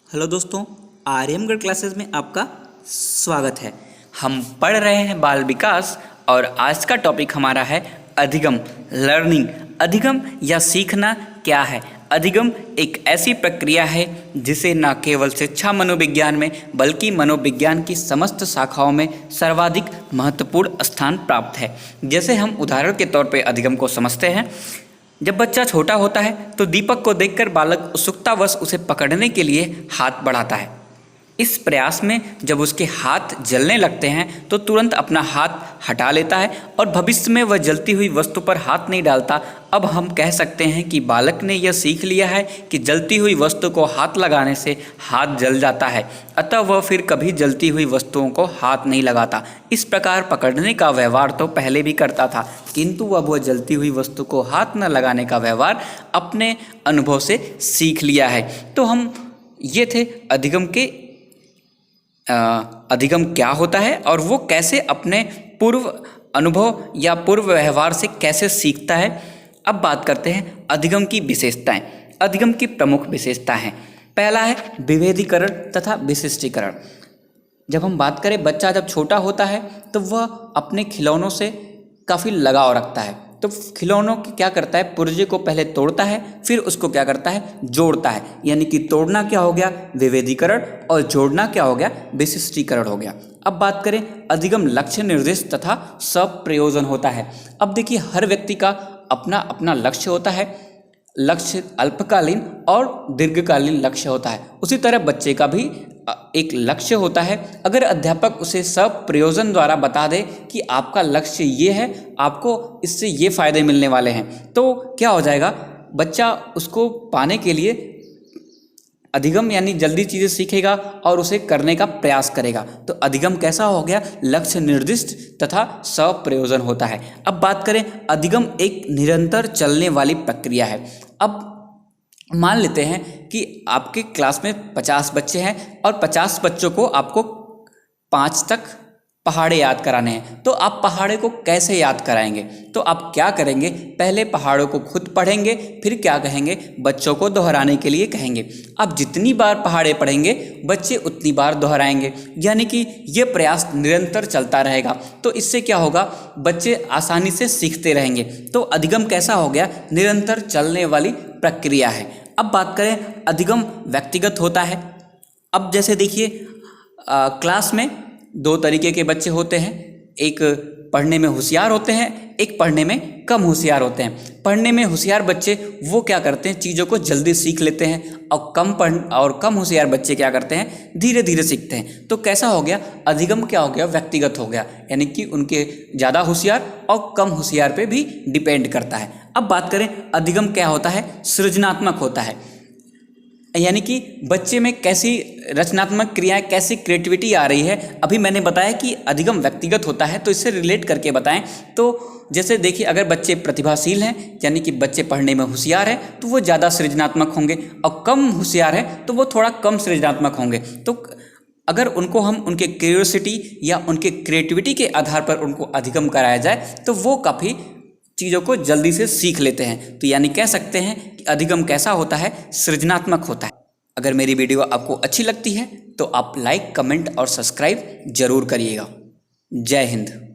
Hello दोस्तों, आर्यमगढ़ classes में आपका स्वागत है। हम पढ़ रहे हैं बाल विकास और आज का टॉपिक हमारा है अधिगम लर्निंग। अधिगम या सीखना क्या है? अधिगम एक ऐसी प्रक्रिया है जिसे न केवल शिक्षा मनोविज्ञान में बल्कि मनोविज्ञान की समस्त शाखाओं में सर्वाधिक महत्वपूर्ण स्थान प्राप्त है। जैसे हम उदाहरण के तौर पे अधिगम को समझते हैं। जब बच्चा छोटा होता है तो दीपक को देखकर बालक उत्सुकतावश उसे पकड़ने के लिए हाथ बढ़ाता है। इस प्रयास में जब उसके हाथ जलने लगते हैं तो तुरंत अपना हाथ हटा लेता है और भविष्य में वह जलती हुई वस्तु पर हाथ नहीं डालता। अब हम कह सकते हैं कि बालक ने यह सीख लिया है कि जलती हुई वस्तु को हाथ लगाने से हाथ जल जाता है, अतः वह फिर कभी जलती हुई वस्तुओं को हाथ नहीं लगाता। इस प्रकार पकड़ने का व्यवहार तो पहले भी करता था, किंतु अब वह जलती हुई वस्तु को हाथ न लगाने का व्यवहार अपने अनुभव से सीख लिया है। तो हम ये थे अधिगम क्या होता है और वो कैसे अपने पूर्व अनुभव या पूर्व व्यवहार से कैसे सीखता है। अब बात करते हैं अधिगम की विशेषताएं। अधिगम की प्रमुख विशेषता हैं, पहला है विभेदीकरण तथा विशिष्टीकरण। जब हम बात करें, बच्चा जब छोटा होता है तो वह अपने खिलौनों से काफ़ी लगाव रखता है, तो खिलौनों की क्या करता है, पुर्जे को पहले तोड़ता है, फिर उसको क्या करता है, जोड़ता है। यानी कि तोड़ना क्या हो गया, विभेदीकरण, और जोड़ना क्या हो गया, विशिष्टीकरण हो गया। अब बात करें, अधिगम लक्ष्य निर्दिष्ट तथा स्वप्रयोजन होता है। अब देखिए, हर व्यक्ति का अपना अपना लक्ष्य होता है। लक्ष्य अल्पकालीन और दीर्घकालीन लक्ष्य होता है। उसी तरह बच्चे का भी एक लक्ष्य होता है। अगर अध्यापक उसे सब प्रयोजन द्वारा बता दे कि आपका लक्ष्य ये है, आपको इससे ये फायदे मिलने वाले हैं, तो क्या हो जाएगा, बच्चा उसको पाने के लिए अधिगम यानी जल्दी चीज़ें सीखेगा और उसे करने का प्रयास करेगा। तो अधिगम कैसा हो गया, लक्ष्य निर्दिष्ट तथा स्वप्रयोजन होता है। अब बात करें, अधिगम एक निरंतर चलने वाली प्रक्रिया है। अब मान लेते हैं कि आपके क्लास में 50 बच्चे हैं और 50 बच्चों को आपको 5 तक पहाड़े याद कराने हैं। तो आप पहाड़े को कैसे याद कराएंगे? तो आप क्या करेंगे, पहले पहाड़ों को खुद पढ़ेंगे, फिर क्या कहेंगे, बच्चों को दोहराने के लिए कहेंगे। आप जितनी बार पहाड़े पढ़ेंगे बच्चे उतनी बार दोहराएंगे, यानी कि ये प्रयास निरंतर चलता रहेगा। तो इससे क्या होगा, बच्चे आसानी से सीखते रहेंगे। तो अधिगम कैसा हो गया, निरंतर चलने वाली प्रक्रिया है। अब बात करें, अधिगम व्यक्तिगत होता है। अब जैसे देखिए, क्लास में 2 तरीके के बच्चे होते हैं, एक पढ़ने में होशियार होते हैं, एक पढ़ने में कम होशियार होते हैं। पढ़ने में होशियार बच्चे वो क्या करते हैं, चीज़ों को जल्दी सीख लेते हैं, और कम होशियार बच्चे क्या करते हैं, धीरे धीरे सीखते हैं। तो कैसा हो गया, अधिगम क्या हो गया, व्यक्तिगत हो गया, यानी कि उनके ज़्यादा होशियार और कम होशियार पे भी डिपेंड करता है। अब बात करें, अधिगम क्या होता है, सृजनात्मक होता है, यानी कि बच्चे में कैसी रचनात्मक क्रियाएं, कैसी क्रिएटिविटी आ रही है। अभी मैंने बताया कि अधिगम व्यक्तिगत होता है, तो इससे रिलेट करके बताएं। तो जैसे देखिए, अगर बच्चे प्रतिभाशील हैं, यानी कि बच्चे पढ़ने में होशियार हैं, तो वो ज़्यादा सृजनात्मक होंगे, और कम होशियार हैं तो वो थोड़ा कम सृजनात्मक होंगे। तो अगर उनको हम उनके क्यूरियोसिटी या उनके क्रिएटिविटी के आधार पर उनको अधिगम कराया जाए तो वो काफ़ी चीज़ों को जल्दी से सीख लेते हैं। तो यानी कह सकते हैं कि अधिगम कैसा होता है, सृजनात्मक होता है। अगर मेरी वीडियो आपको अच्छी लगती है तो आप लाइक, कमेंट और सब्सक्राइब जरूर करिएगा। जय हिंद।